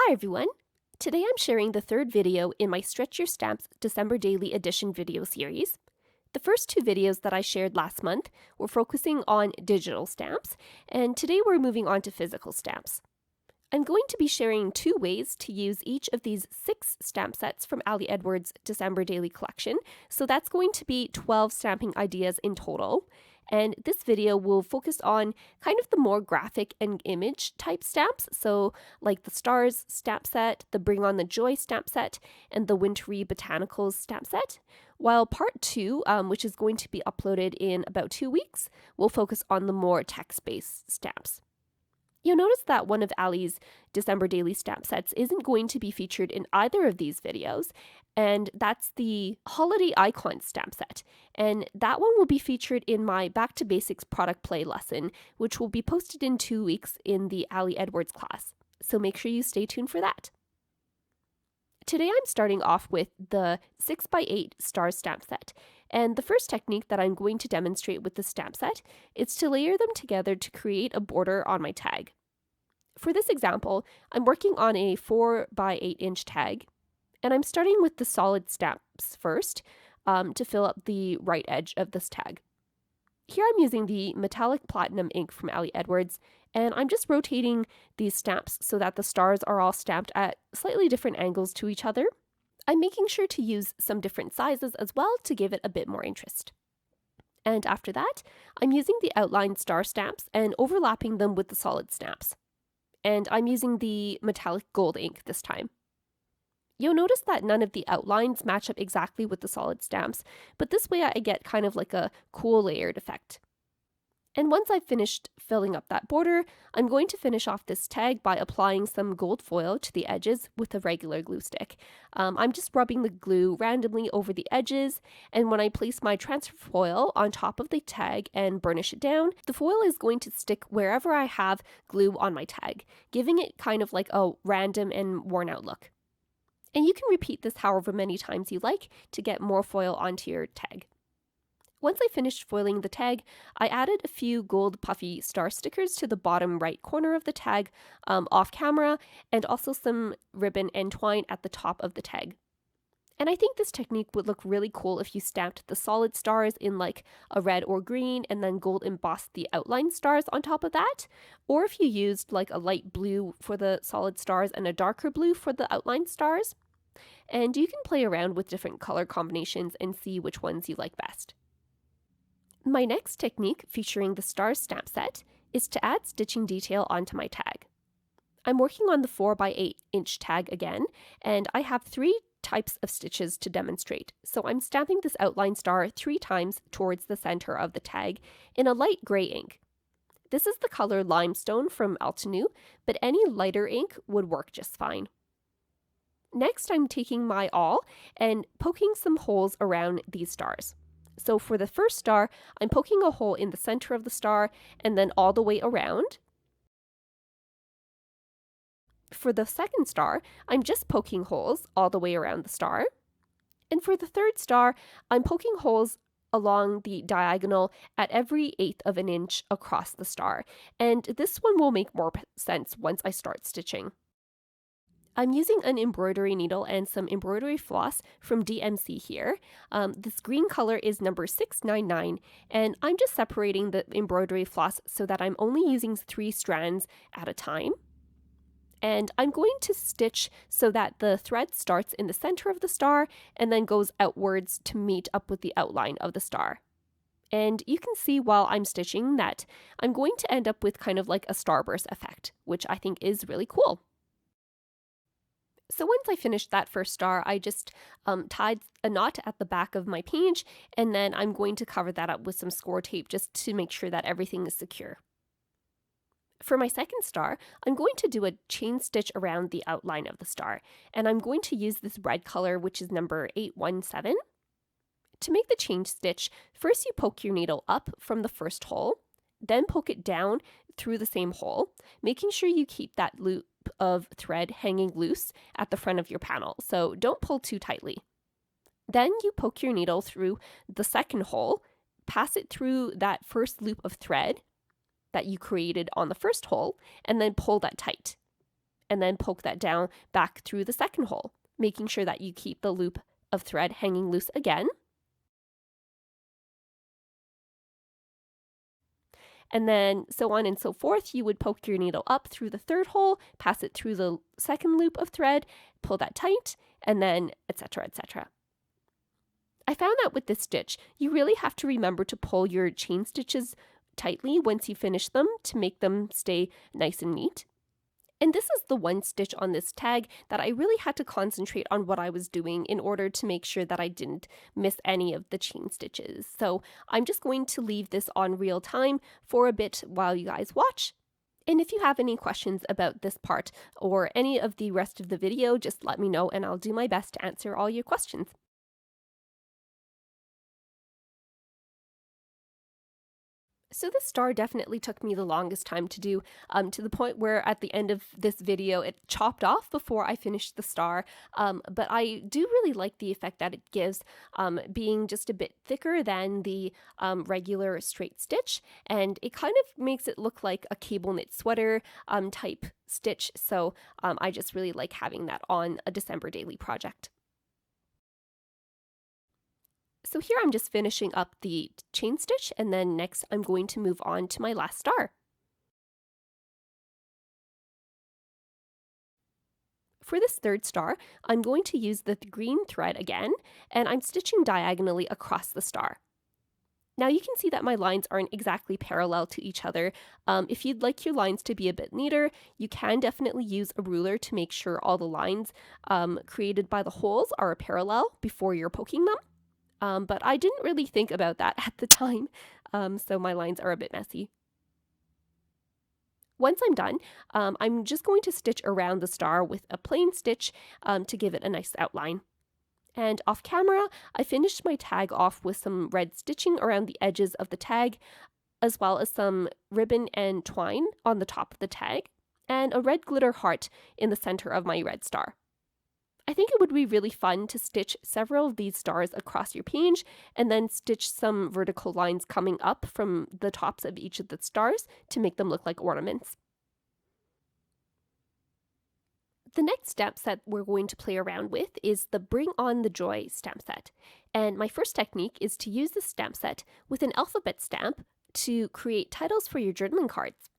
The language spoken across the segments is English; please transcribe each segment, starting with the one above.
Hi everyone! Today I'm sharing the third video in my Stretch Your Stamps December Daily Edition video series. The first two videos that I shared last month were focusing on digital stamps, and today we're moving on to physical stamps. I'm going to be sharing two ways to use each of these 6 stamp sets from Ali Edwards' December Daily Collection, so that's going to be 12 stamping ideas in total. And this video will focus on kind of the more graphic and image type stamps, so like the Stars stamp set, the Bring On the Joy stamp set, and the Wintery Botanicals stamp set. While part 2, which is going to be uploaded in about 2 weeks, will focus on the more text-based stamps. You'll notice that one of Ali's December Daily Stamp sets isn't going to be featured in either of these videos, and that's the Holiday Icon stamp set. And that one will be featured in my Back to Basics product play lesson, which will be posted in 2 weeks in the Ali Edwards class. So make sure you stay tuned for that. Today I'm starting off with the 6x8 Stars stamp set, and the first technique that I'm going to demonstrate with the stamp set is to layer them together to create a border on my tag. For this example, I'm working on a 4x8 inch tag, and I'm starting with the solid stamps first to fill up the right edge of this tag. Here I'm using the metallic platinum ink from Ali Edwards, and I'm just rotating these stamps so that the stars are all stamped at slightly different angles to each other. I'm making sure to use some different sizes as well to give it a bit more interest. And after that, I'm using the outline star stamps and overlapping them with the solid stamps. And I'm using the metallic gold ink this time. You'll notice that none of the outlines match up exactly with the solid stamps, but this way I get kind of like a cool layered effect. And once I've finished filling up that border, I'm going to finish off this tag by applying some gold foil to the edges with a regular glue stick. I'm just rubbing the glue randomly over the edges, and when I place my transfer foil on top of the tag and burnish it down, the foil is going to stick wherever I have glue on my tag, giving it kind of like a random and worn out look. And you can repeat this however many times you like to get more foil onto your tag. Once I finished foiling the tag, I added a few gold puffy star stickers to the bottom right corner of the tag off camera, and also some ribbon and twine at the top of the tag. And I think this technique would look really cool if you stamped the solid stars in like a red or green and then gold embossed the outline stars on top of that, or if you used like a light blue for the solid stars and a darker blue for the outline stars. And you can play around with different color combinations and see which ones you like best. My next technique, featuring the Stars stamp set, is to add stitching detail onto my tag. I'm working on the 4x8 inch tag again, and I have 3 types of stitches to demonstrate. So I'm stamping this outline star 3 times towards the center of the tag in a light gray ink. This is the color Limestone from Altenew, but any lighter ink would work just fine. Next, I'm taking my awl and poking some holes around these stars. So for the first star, I'm poking a hole in the center of the star and then all the way around. For the second star, I'm just poking holes all the way around the star. And for the third star, I'm poking holes along the diagonal at every 1/8 of an inch across the star. And this one will make more sense once I start stitching. I'm using an embroidery needle and some embroidery floss from DMC here. This green color is number 699, and I'm just separating the embroidery floss so that I'm only using 3 strands at a time. And I'm going to stitch so that the thread starts in the center of the star and then goes outwards to meet up with the outline of the star. And you can see while I'm stitching that I'm going to end up with kind of like a starburst effect, which I think is really cool. So once I finished that first star, I just tied a knot at the back of my page, and then I'm going to cover that up with some score tape just to make sure that everything is secure. For my second star, I'm going to do a chain stitch around the outline of the star, and I'm going to use this red color, which is number 817. To make the chain stitch, first you poke your needle up from the first hole, then poke it down through the same hole, making sure you keep that loop of thread hanging loose at the front of your panel, so don't pull too tightly. Then you poke your needle through the second hole, pass it through that first loop of thread that you created on the first hole, and then pull that tight. and then poke that down back through the second hole, making sure that you keep the loop of thread hanging loose again. And then so on and so forth, you would poke your needle up through the third hole, pass it through the second loop of thread, pull that tight, and then etc., etc. I found that with this stitch, you really have to remember to pull your chain stitches tightly once you finish them to make them stay nice and neat. And this is the one stitch on this tag that I really had to concentrate on what I was doing in order to make sure that I didn't miss any of the chain stitches. So I'm just going to leave this on real time for a bit while you guys watch. And if you have any questions about this part or any of the rest of the video, just let me know and I'll do my best to answer all your questions. So this star definitely took me the longest time to do, to the point where at the end of this video it chopped off before I finished the star, but I do really like the effect that it gives, being just a bit thicker than the regular straight stitch, and it kind of makes it look like a cable knit sweater type stitch, so I just really like having that on a December daily project. So here I'm just finishing up the chain stitch, and then next I'm going to move on to my last star. For this third star, I'm going to use the green thread again, and I'm stitching diagonally across the star. Now you can see that my lines aren't exactly parallel to each other. If you'd like your lines to be a bit neater, you can definitely use a ruler to make sure all the lines created by the holes are parallel before you're poking them. But I didn't really think about that at the time, so my lines are a bit messy. Once I'm done, I'm just going to stitch around the star with a plain stitch to give it a nice outline. And off camera, I finished my tag off with some red stitching around the edges of the tag, as well as some ribbon and twine on the top of the tag, and a red glitter heart in the center of my red star. I think it would be really fun to stitch several of these stars across your page and then stitch some vertical lines coming up from the tops of each of the stars to make them look like ornaments. The next stamp set we're going to play around with is the Bring On the Joy stamp set. And my first technique is to use this stamp set with an alphabet stamp to create titles for your journaling cards.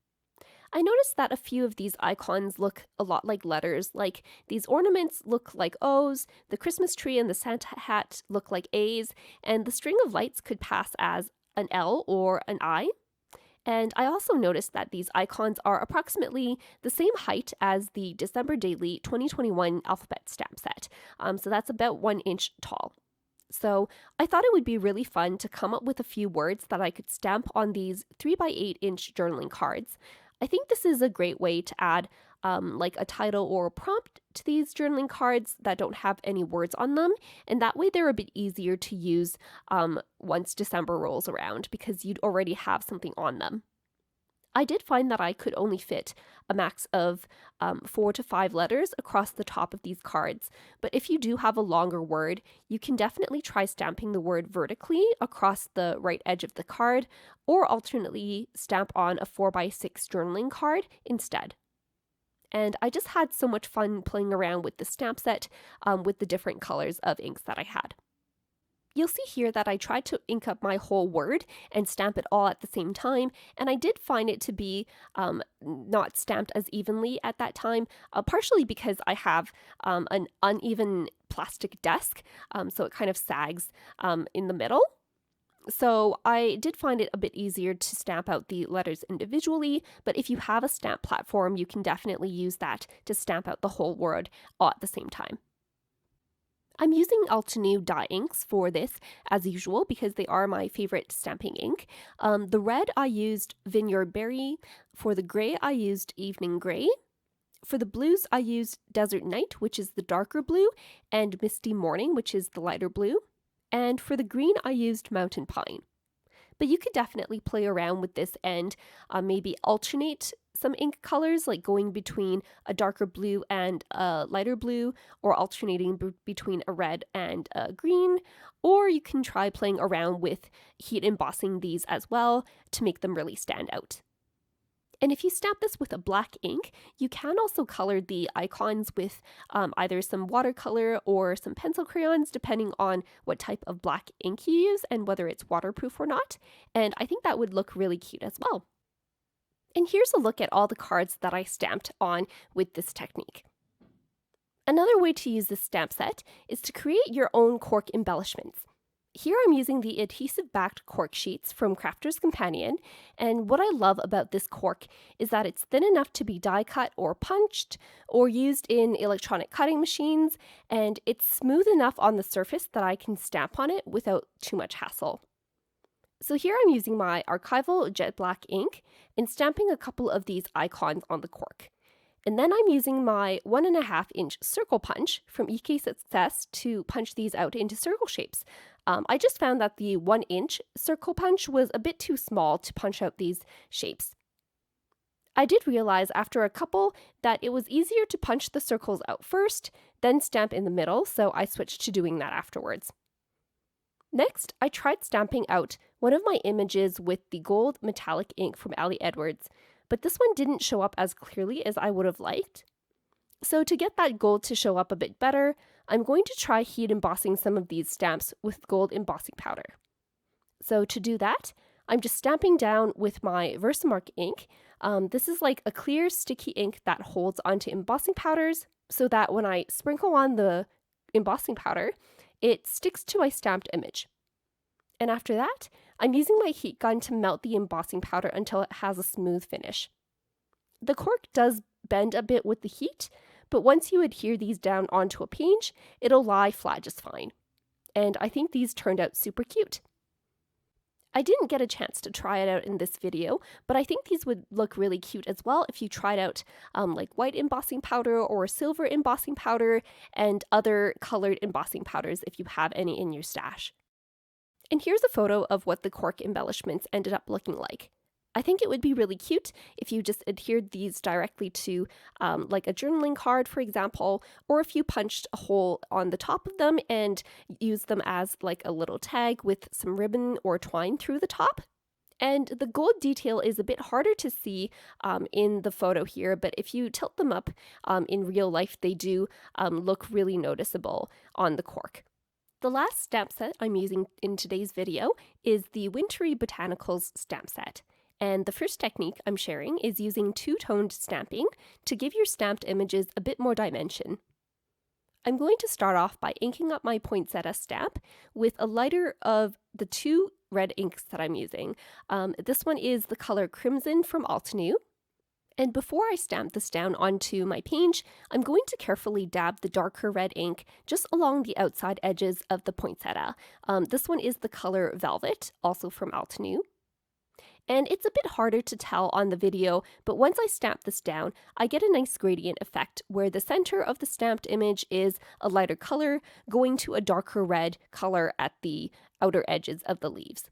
I noticed that a few of these icons look a lot like letters, like these ornaments look like O's, the Christmas tree and the Santa hat look like A's, and the string of lights could pass as an L or an I. And I also noticed that these icons are approximately the same height as the December Daily 2021 alphabet stamp set, so that's about 1 inch tall. So I thought it would be really fun to come up with a few words that I could stamp on these 3x8 inch journaling cards. I think this is a great way to add like a title or a prompt to these journaling cards that don't have any words on them, and that way they're a bit easier to use once December rolls around because you'd already have something on them. I did find that I could only fit a max of 4 to 5 letters across the top of these cards, but if you do have a longer word, you can definitely try stamping the word vertically across the right edge of the card, or alternately stamp on a 4x6 journaling card instead. And I just had so much fun playing around with the stamp set with the different colors of inks that I had. You'll see here that I tried to ink up my whole word and stamp it all at the same time, and I did find it to be not stamped as evenly at that time, partially because I have an uneven plastic desk, so it kind of sags in the middle. So I did find it a bit easier to stamp out the letters individually, but if you have a stamp platform, you can definitely use that to stamp out the whole word all at the same time. I'm using Altenew dye inks for this, as usual, because they are my favorite stamping ink. The red I used Vineyard Berry. For the grey I used Evening Grey. For the blues I used Desert Night, which is the darker blue, and Misty Morning, which is the lighter blue. And for the green I used Mountain Pine. But you could definitely play around with this and maybe alternate some ink colors, like going between a darker blue and a lighter blue, or alternating between a red and a green, or you can try playing around with heat embossing these as well to make them really stand out. And if you stamp this with a black ink, you can also color the icons with either some watercolor or some pencil crayons, depending on what type of black ink you use and whether it's waterproof or not. And I think that would look really cute as well. And here's a look at all the cards that I stamped on with this technique. Another way to use this stamp set is to create your own cork embellishments. Here I'm using the adhesive-backed cork sheets from Crafter's Companion, and what I love about this cork is that it's thin enough to be die cut or punched or used in electronic cutting machines, and it's smooth enough on the surface that I can stamp on it without too much hassle. So here I'm using my archival jet black ink and stamping a couple of these icons on the cork. And then I'm using my 1.5-inch circle punch from EK Success to punch these out into circle shapes. I just found that the 1-inch circle punch was a bit too small to punch out these shapes. I did realize after a couple that it was easier to punch the circles out first, then stamp in the middle, so I switched to doing that afterwards. Next, I tried stamping out one of my images with the gold metallic ink from Ali Edwards, but this one didn't show up as clearly as I would have liked. So to get that gold to show up a bit better, I'm going to try heat embossing some of these stamps with gold embossing powder. So to do that, I'm just stamping down with my Versamark ink. This is like a clear sticky ink that holds onto embossing powders so that when I sprinkle on the embossing powder, it sticks to my stamped image. And after that, I'm using my heat gun to melt the embossing powder until it has a smooth finish. The cork does bend a bit with the heat, but once you adhere these down onto a page, it'll lie flat just fine. And I think these turned out super cute. I didn't get a chance to try it out in this video, but I think these would look really cute as well if you tried out like white embossing powder or silver embossing powder and other colored embossing powders if you have any in your stash. And here's a photo of what the cork embellishments ended up looking like. I think it would be really cute if you just adhered these directly to like a journaling card, for example, or if you punched a hole on the top of them and used them as like a little tag with some ribbon or twine through the top. And the gold detail is a bit harder to see in the photo here, but if you tilt them up in real life, they do look really noticeable on the cork. The last stamp set I'm using in today's video is the Wintery Botanicals stamp set. And the first technique I'm sharing is using two-toned stamping to give your stamped images a bit more dimension. I'm going to start off by inking up my poinsettia stamp with a lighter of the two red inks that I'm using. This one is the color Crimson from Altenew. And before I stamp this down onto my page, I'm going to carefully dab the darker red ink just along the outside edges of the poinsettia. This one is the color Velvet, also from Altenew. And it's a bit harder to tell on the video, but once I stamp this down, I get a nice gradient effect where the center of the stamped image is a lighter color going to a darker red color at the outer edges of the leaves.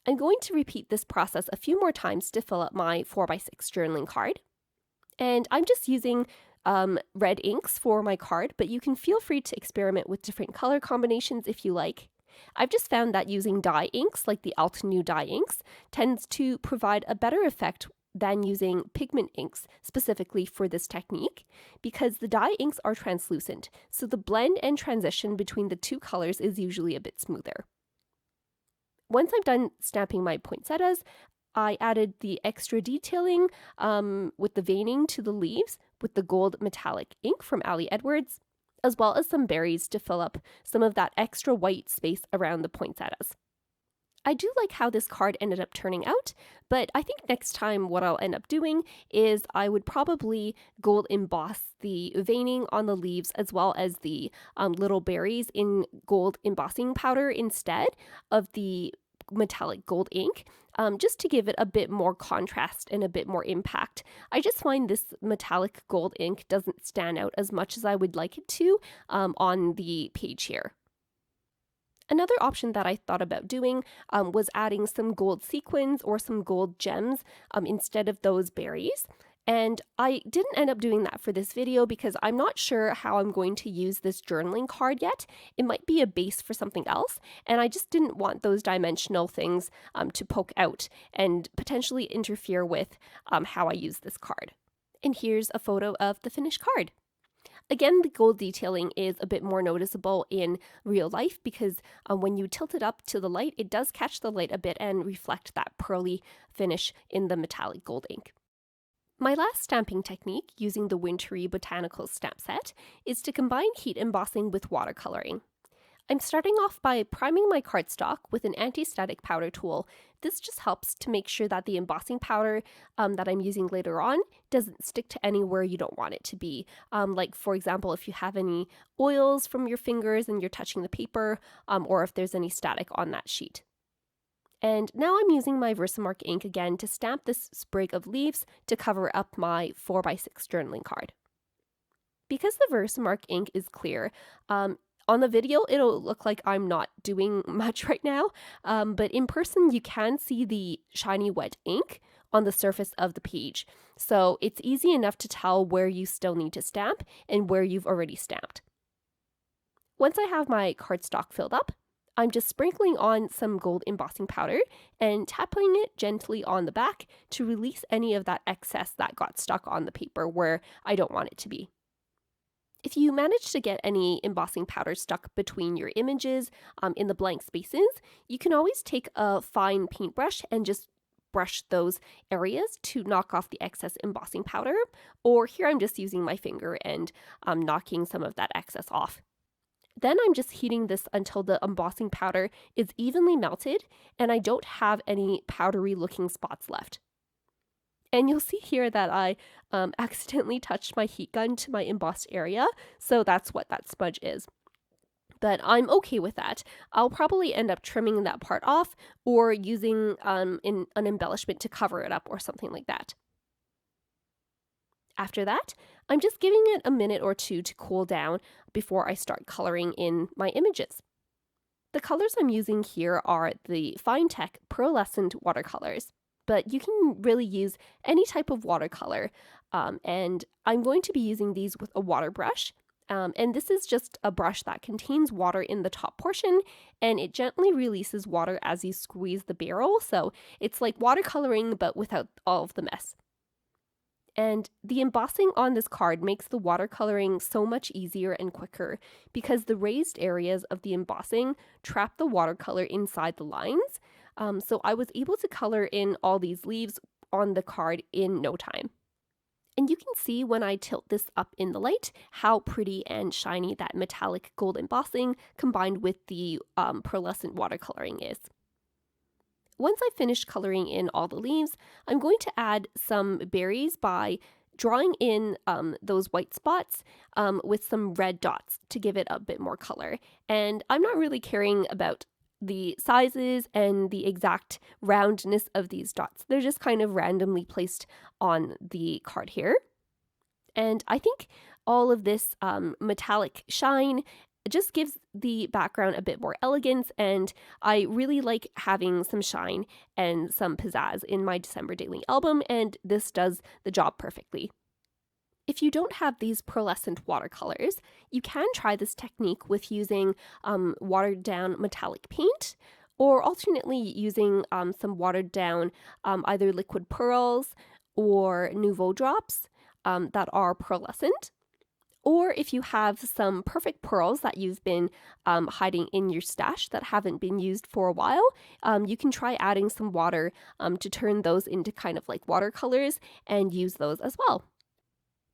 I'm going to repeat this process a few more times to fill up my 4x6 journaling card. And I'm just using red inks for my card, but you can feel free to experiment with different color combinations if you like. I've just found that using dye inks, like the Altenew dye inks, tends to provide a better effect than using pigment inks specifically for this technique, because the dye inks are translucent, so the blend and transition between the two colors is usually a bit smoother. Once I'm done stamping my poinsettias, I added the extra detailing with the veining to the leaves with the gold metallic ink from Ali Edwards, as well as some berries to fill up some of that extra white space around the poinsettias. I do like how this card ended up turning out, but I think next time what I'll end up doing is I would probably gold emboss the veining on the leaves as well as the little berries in gold embossing powder instead of the metallic gold ink, just to give it a bit more contrast and a bit more impact. I just find this metallic gold ink doesn't stand out as much as I would like it to on the page here. Another option that I thought about doing was adding some gold sequins or some gold gems instead of those berries. And I didn't end up doing that for this video because I'm not sure how I'm going to use this journaling card yet. It might be a base for something else, and I just didn't want those dimensional things to poke out and potentially interfere with how I use this card. And here's a photo of the finished card. Again, the gold detailing is a bit more noticeable in real life because when you tilt it up to the light, it does catch the light a bit and reflect that pearly finish in the metallic gold ink. My last stamping technique using the Wintery Botanicals stamp set is to combine heat embossing with watercoloring. I'm starting off by priming my cardstock with an anti-static powder tool. This just helps to make sure that the embossing powder that I'm using later on doesn't stick to anywhere you don't want it to be. Like, for example, if you have any oils from your fingers and you're touching the paper, or if there's any static on that sheet. And now I'm using my Versamark ink again to stamp this sprig of leaves to cover up my 4x6 journaling card. Because the Versamark ink is clear, on the video it'll look like I'm not doing much right now, but in person you can see the shiny wet ink on the surface of the page. So it's easy enough to tell where you still need to stamp and where you've already stamped. Once I have my cardstock filled up, I'm just sprinkling on some gold embossing powder and tapping it gently on the back to release any of that excess that got stuck on the paper where I don't want it to be. If you manage to get any embossing powder stuck between your images in the blank spaces, you can always take a fine paintbrush and just brush those areas to knock off the excess embossing powder, or here I'm just using my finger and knocking some of that excess off. Then I'm just heating this until the embossing powder is evenly melted and I don't have any powdery looking spots left. And you'll see here that I accidentally touched my heat gun to my embossed area, so that's what that smudge is. But I'm okay with that. I'll probably end up trimming that part off or using an embellishment to cover it up or something like that. After that, I'm just giving it a minute or two to cool down before I start coloring in my images. The colors I'm using here are the Finetec Pearlescent watercolors, but you can really use any type of watercolor, and I'm going to be using these with a water brush. And this is just a brush that contains water in the top portion, and it gently releases water as you squeeze the barrel, so it's like watercoloring but without all of the mess. And the embossing on this card makes the watercoloring so much easier and quicker because the raised areas of the embossing trap the watercolor inside the lines. So I was able to color in all these leaves on the card in no time. And you can see when I tilt this up in the light how pretty and shiny that metallic gold embossing combined with the pearlescent watercoloring is. Once I finish coloring in all the leaves, I'm going to add some berries by drawing in those white spots with some red dots to give it a bit more color. And I'm not really caring about the sizes and the exact roundness of these dots. They're just kind of randomly placed on the card here. And I think all of this metallic shine just gives the background a bit more elegance, and I really like having some shine and some pizzazz in my December daily album, and this does the job perfectly. If you don't have these pearlescent watercolors, you can try this technique with using watered down metallic paint, or alternately using some watered down either liquid pearls or Nouveau drops that are pearlescent. Or if you have some perfect pearls that you've been hiding in your stash that haven't been used for a while, you can try adding some water to turn those into kind of like watercolors and use those as well.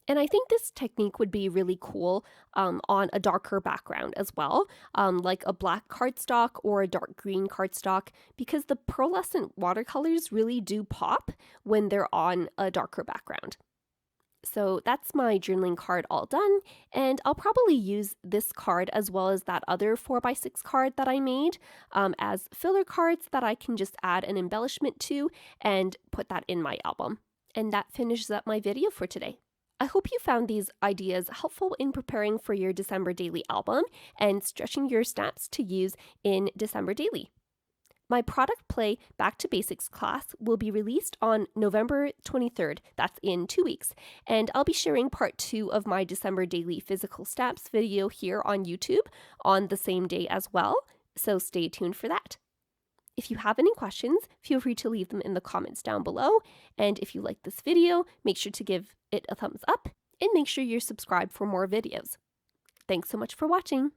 And I think this technique would be really cool on a darker background as well, like a black cardstock or a dark green cardstock, because the pearlescent watercolors really do pop when they're on a darker background. So that's my journaling card all done, and I'll probably use this card as well as that other 4x6 card that I made as filler cards that I can just add an embellishment to and put that in my album. And that finishes up my video for today. I hope you found these ideas helpful in preparing for your December daily album and stretching your stamps to use in December daily. My product play Back to Basics class will be released on November 23rd. That's in 2 weeks. And I'll be sharing part 2 of my December daily physical stamps video here on YouTube on the same day as well. So stay tuned for that. If you have any questions, feel free to leave them in the comments down below. And if you like this video, make sure to give it a thumbs up and make sure you're subscribed for more videos. Thanks so much for watching.